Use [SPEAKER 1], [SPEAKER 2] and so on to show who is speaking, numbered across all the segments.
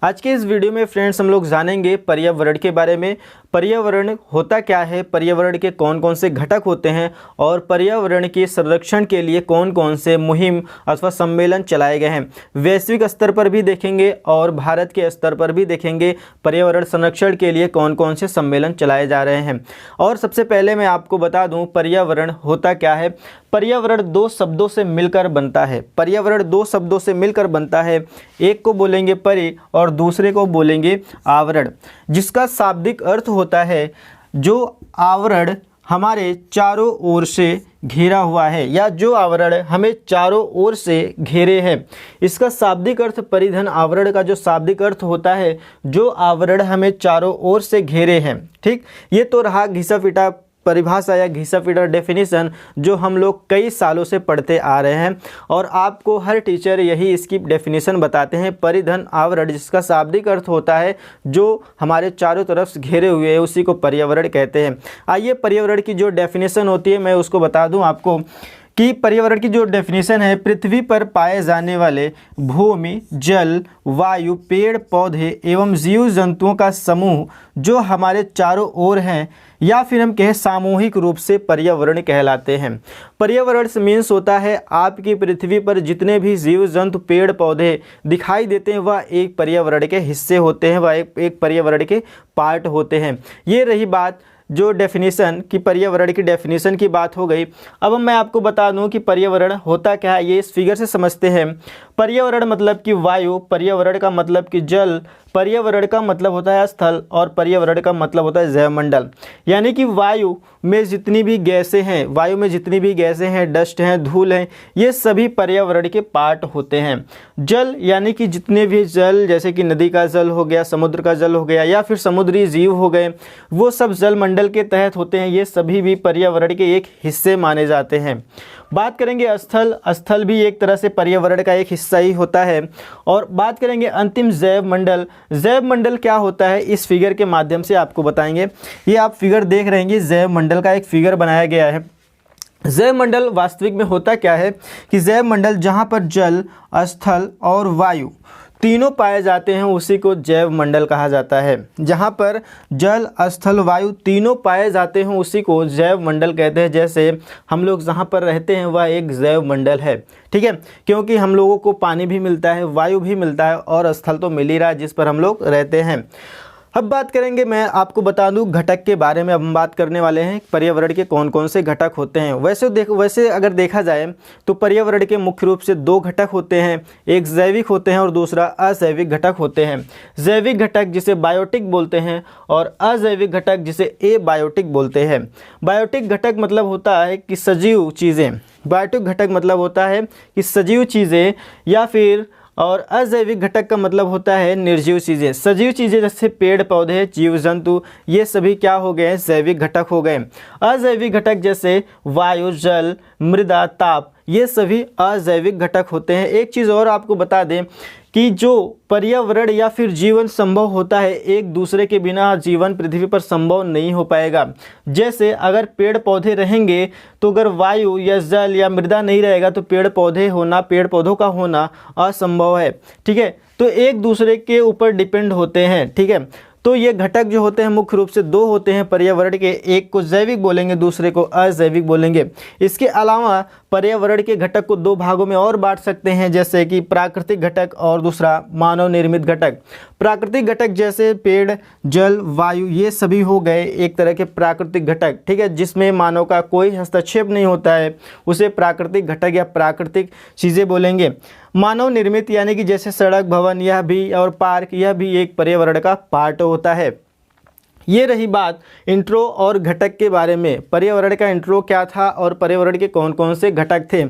[SPEAKER 1] आज के इस वीडियो में फ्रेंड्स हम लोग जानेंगे पर्यावरण के बारे में। पर्यावरण होता क्या है, पर्यावरण के कौन कौन से घटक होते हैं और पर्यावरण के संरक्षण के लिए कौन कौन से मुहिम अथवा सम्मेलन चलाए गए हैं। वैश्विक स्तर पर भी देखेंगे और भारत के स्तर पर भी देखेंगे पर्यावरण संरक्षण के लिए कौन कौन से सम्मेलन चलाए जा रहे हैं। और सबसे पहले मैं आपको बता दूं पर्यावरण होता क्या है। पर्यावरण दो शब्दों से मिलकर बनता है। पर्यावरण दो शब्दों से मिलकर बनता है, एक को बोलेंगे परि और दूसरे को बोलेंगे आवरण, जिसका शाब्दिक अर्थ होता है जो आवरण हमारे चारों ओर से घेरा हुआ है या जो आवरण हमें चारों ओर से घेरे हैं। इसका शाब्दिक अर्थ परिधन आवरण का जो शाब्दिक अर्थ होता है जो आवरण हमें चारों ओर से घेरे हैं। ठीक, ये तो रहा घिसा पिटा परिभाषा या घिसा पिटा डेफिनेशन जो हम लोग कई सालों से पढ़ते आ रहे हैं और आपको हर टीचर यही इसकी डेफिनेशन बताते हैं। परिधन आवरण जिसका शाब्दिक अर्थ होता है जो हमारे चारों तरफ से घेरे हुए है उसी को पर्यावरण कहते हैं। आइए पर्यावरण की जो डेफिनेशन होती है मैं उसको बता दूं आपको कि पर्यावरण की जो डेफिनेशन है, पृथ्वी पर पाए जाने वाले भूमि, जल, वायु, पेड़ पौधे एवं जीव जंतुओं का समूह जो हमारे चारों ओर हैं या फिर हम कहें सामूहिक रूप से पर्यावरण कहलाते हैं। पर्यावरण से मीन्स होता है आपकी पृथ्वी पर जितने भी जीव जंतु पेड़ पौधे दिखाई देते हैं वह एक पर्यावरण के हिस्से होते हैं, वह एक पर्यावरण के पार्ट होते हैं। ये रही बात जो डेफिनेशन की पर्यावरण की डेफिनेशन की बात हो गई। अब मैं आपको बता दूं कि पर्यावरण होता क्या है, ये इस फिगर से समझते हैं। पर्यावरण मतलब कि वायु, पर्यावरण का मतलब कि जल, पर्यावरण का मतलब होता है स्थल और पर्यावरण का मतलब होता है जैवमंडल। यानी कि वायु में जितनी भी गैसें हैं, वायु में जितनी भी गैसें हैं, डस्ट हैं, धूल हैं, ये सभी पर्यावरण के पार्ट होते हैं। जल यानी कि जितने भी जल जैसे कि नदी का जल हो गया, समुद्र का जल हो गया या फिर समुद्री जीव हो गए, वो सब जलमंडल के तहत होते हैं। ये सभी भी पर्यावरण के एक हिस्से माने जाते हैं। बात करेंगे स्थल, स्थल भी एक तरह से पर्यावरण का एक हिस्सा ही होता है। और बात करेंगे अंतिम जैवमंडल। जैवमंडल क्या होता है इस फिगर के माध्यम से आपको बताएंगे। ये आप फिगर देख रहे हैं, जैवमंडल का एक फिगर बनाया गया है। जैवमंडल वास्तविक में होता क्या है कि जैवमंडल जहाँ पर जल, स्थल और वायु तीनों पाए जाते हैं उसी को जैव मंडल कहा जाता है। जहाँ पर जल, स्थल, वायु तीनों पाए जाते हैं उसी को जैव मंडल कहते हैं। जैसे हम लोग जहाँ पर रहते हैं वह एक जैव मंडल है। ठीक है, क्योंकि हम लोगों को पानी भी मिलता है, वायु भी मिलता है और स्थल तो मिल ही रहा है जिस पर हम लोग रहते हैं। अब बात करेंगे, मैं आपको बता दूं घटक के बारे में। अब हम बात करने वाले हैं पर्यावरण के कौन कौन से घटक होते हैं। वैसे अगर देखा जाए तो पर्यावरण के मुख्य रूप से दो घटक होते हैं, एक जैविक होते हैं और दूसरा अजैविक घटक होते हैं। जैविक घटक जिसे बायोटिक बोलते हैं और अजैविक घटक जिसे एबायोटिक बोलते हैं। बायोटिक घटक मतलब होता है कि सजीव चीज़ें, बायोटिक घटक मतलब होता है कि सजीव चीज़ें या फिर और अजैविक घटक का मतलब होता है निर्जीव चीज़ें। सजीव चीज़ें जैसे पेड़ पौधे, जीव जंतु, ये सभी क्या हो गए, जैविक घटक हो गए। अजैविक घटक जैसे वायु, जल, मृदा, ताप, ये सभी अजैविक घटक होते हैं। एक चीज़ और आपको बता दें कि जो पर्यावरण या फिर जीवन संभव होता है, एक दूसरे के बिना जीवन पृथ्वी पर संभव नहीं हो पाएगा। जैसे अगर पेड़ पौधे रहेंगे तो अगर वायु या जल या मृदा नहीं रहेगा तो पेड़ पौधों का होना असंभव है। ठीक है, तो एक दूसरे के ऊपर डिपेंड होते हैं। ठीक है, तो ये घटक जो होते हैं मुख्य रूप से दो होते हैं पर्यावरण के, एक को जैविक बोलेंगे, दूसरे को अजैविक बोलेंगे। इसके अलावा पर्यावरण के घटक को दो भागों में और बांट सकते हैं, जैसे कि प्राकृतिक घटक और दूसरा मानव निर्मित घटक। प्राकृतिक घटक जैसे पेड़, जल, वायु, ये सभी हो गए एक तरह के प्राकृतिक घटक। ठीक है, जिसमें मानव का कोई हस्तक्षेप नहीं होता है, उसे प्राकृतिक घटक या प्राकृतिक चीज़ें बोलेंगे। मानव निर्मित यानी कि जैसे सड़क, भवन, यह भी और पार्क, यह भी एक पर्यावरण का पार्ट होता है। ये रही बात इंट्रो और घटक के बारे में। पर्यावरण का इंट्रो क्या था और पर्यावरण के कौन कौन से घटक थे।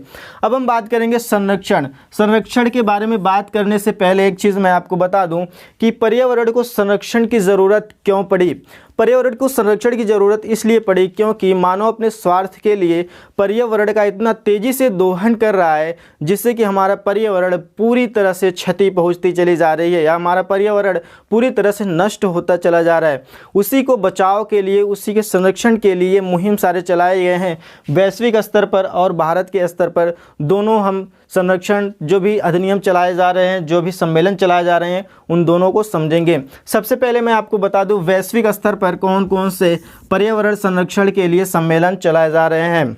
[SPEAKER 1] अब हम बात करेंगे संरक्षण। संरक्षण के बारे में बात करने से पहले एक चीज़ मैं आपको बता दूं कि पर्यावरण को संरक्षण की ज़रूरत क्यों पड़ी। पर्यावरण को संरक्षण की ज़रूरत इसलिए पड़ी क्योंकि मानव अपने स्वार्थ के लिए पर्यावरण का इतना तेज़ी से दोहन कर रहा है जिससे कि हमारा पर्यावरण पूरी तरह से क्षति पहुंचती चली जा रही है या हमारा पर्यावरण पूरी तरह से नष्ट होता चला जा रहा है। उसी को बचाव के लिए, उसी के संरक्षण के लिए मुहिम सारे चलाए गए हैं। वैश्विक स्तर पर और भारत के स्तर पर दोनों हम संरक्षण जो भी अधिनियम चलाए जा रहे हैं, जो भी सम्मेलन चलाए जा रहे हैं, उन दोनों को समझेंगे। सबसे पहले मैं आपको बता दूं वैश्विक स्तर पर कौन कौन से पर्यावरण संरक्षण के लिए सम्मेलन चलाए जा रहे हैं।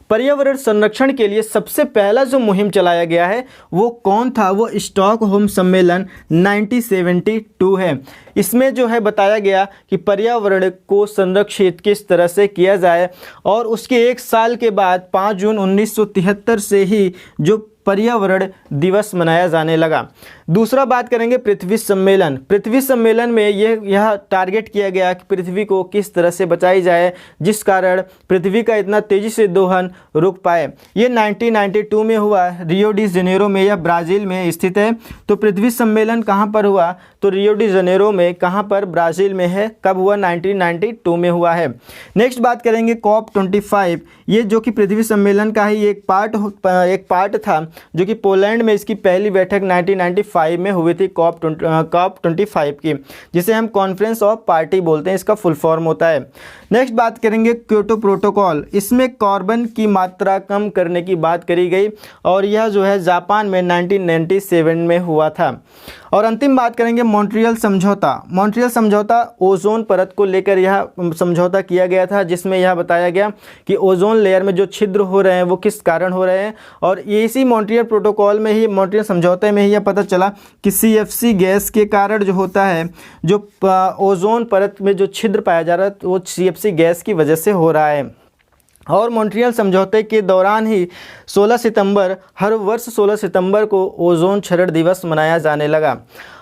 [SPEAKER 1] पर्यावरण संरक्षण के लिए सबसे पहला जो मुहिम चलाया गया है वो कौन था, वो स्टॉकहोम सम्मेलन 1972 है। इसमें जो है बताया गया कि पर्यावरण को संरक्षित किस तरह से किया जाए, और उसके एक साल के बाद 5 जून 1973 से ही जो पर्यावरण दिवस मनाया जाने लगा। दूसरा बात करेंगे पृथ्वी सम्मेलन। पृथ्वी सम्मेलन में यह टारगेट किया गया कि पृथ्वी को किस तरह से बचाई जाए, जिस कारण पृथ्वी का इतना तेज़ी से दोहन रुक पाए। ये 1992 में हुआ, रियो डी जेनेरो में, यह ब्राज़ील में स्थित है। तो पृथ्वी सम्मेलन कहाँ पर हुआ, तो रियो डी जेनेरो में, कहाँ पर, ब्राज़ील में है। कब हुआ, 1992 में हुआ है। नेक्स्ट बात करेंगे COP25। ये जो कि पृथ्वी सम्मेलन का ही एक पार्ट था, जो कि पोलैंड में इसकी पहली बैठक 1995 में हुई थी, COP25 की, जिसे हम कॉन्फ्रेंस ऑफ पार्टी बोलते हैं, इसका फुल फॉर्म होता है। नेक्स्ट बात करेंगे क्योटो प्रोटोकॉल। इसमें कार्बन की मात्रा कम करने की बात करी गई, और यह जो है जापान में 1997 में हुआ था। और अंतिम बात करेंगे मॉन्ट्रियल समझौता। मॉन्ट्रियल समझौता ओजोन परत को लेकर यह समझौता किया गया था, जिसमें यह बताया गया कि ओजोन लेयर में जो छिद्र हो रहे हैं वो किस कारण हो रहे हैं। और ये इसी मॉन्ट्रियल प्रोटोकॉल में ही, मॉन्ट्रियल समझौते में ही यह पता चला कि CFC गैस के कारण जो होता है, जो ओजोन परत में जो छिद्र पाया जा रहा है, वो CFC गैस की वजह से हो रहा है। और मॉन्ट्रियल समझौते के दौरान ही 16 सितंबर, हर वर्ष 16 सितंबर को ओजोन क्षरण दिवस मनाया जाने लगा।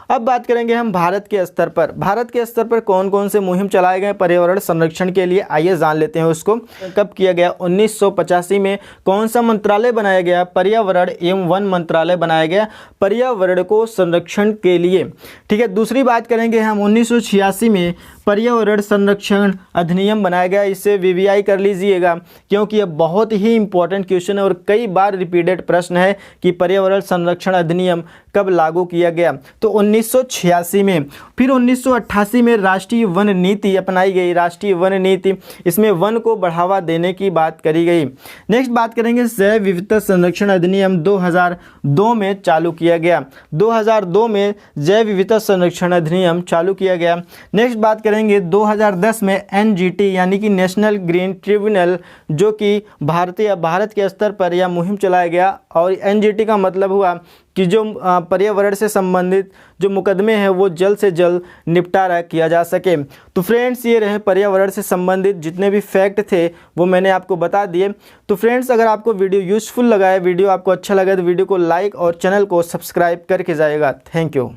[SPEAKER 1] अब बात करेंगे हम भारत के स्तर पर। भारत के स्तर पर कौन कौन से मुहिम चलाए गए पर्यावरण संरक्षण के लिए, आइए जान लेते हैं उसको। कब किया गया, 1985 में कौन सा मंत्रालय बनाया गया, पर्यावरण एवं वन मंत्रालय बनाया गया पर्यावरण को संरक्षण के लिए। ठीक है। दूसरी बात करेंगे हम 1986 में पर्यावरण संरक्षण अधिनियम बनाया गया। इसे VVI कर लीजिएगा, क्योंकि यह बहुत ही इंपॉर्टेंट क्वेश्चन है और कई बार रिपीटेड प्रश्न है कि पर्यावरण संरक्षण अधिनियम कब लागू किया गया, तो 1986 में। फिर 1988 में राष्ट्रीय वन नीति अपनाई गई। राष्ट्रीय वन नीति, इसमें वन को बढ़ावा देने की बात करी गई। नेक्स्ट बात करेंगे जैव विविधता संरक्षण अधिनियम 2002 में चालू किया गया। 2002 में जैव विविधता संरक्षण अधिनियम चालू किया गया। नेक्स्ट बात करेंगे 2010 में NGT यानी कि नेशनल ग्रीन ट्रिब्यूनल, जो कि भारत के स्तर पर यह मुहिम चलाया गया। और NGT का मतलब हुआ कि जो पर्यावरण से संबंधित जो मुकदमे हैं वो जल्द से जल्द निपटारा किया जा सके। तो फ्रेंड्स, ये रहे पर्यावरण से संबंधित जितने भी फैक्ट थे वो मैंने आपको बता दिए। तो फ्रेंड्स, अगर आपको वीडियो यूज़फुल लगा है, वीडियो आपको अच्छा लगा, तो वीडियो को लाइक और चैनल को सब्सक्राइब करके जाएगा। Thank you.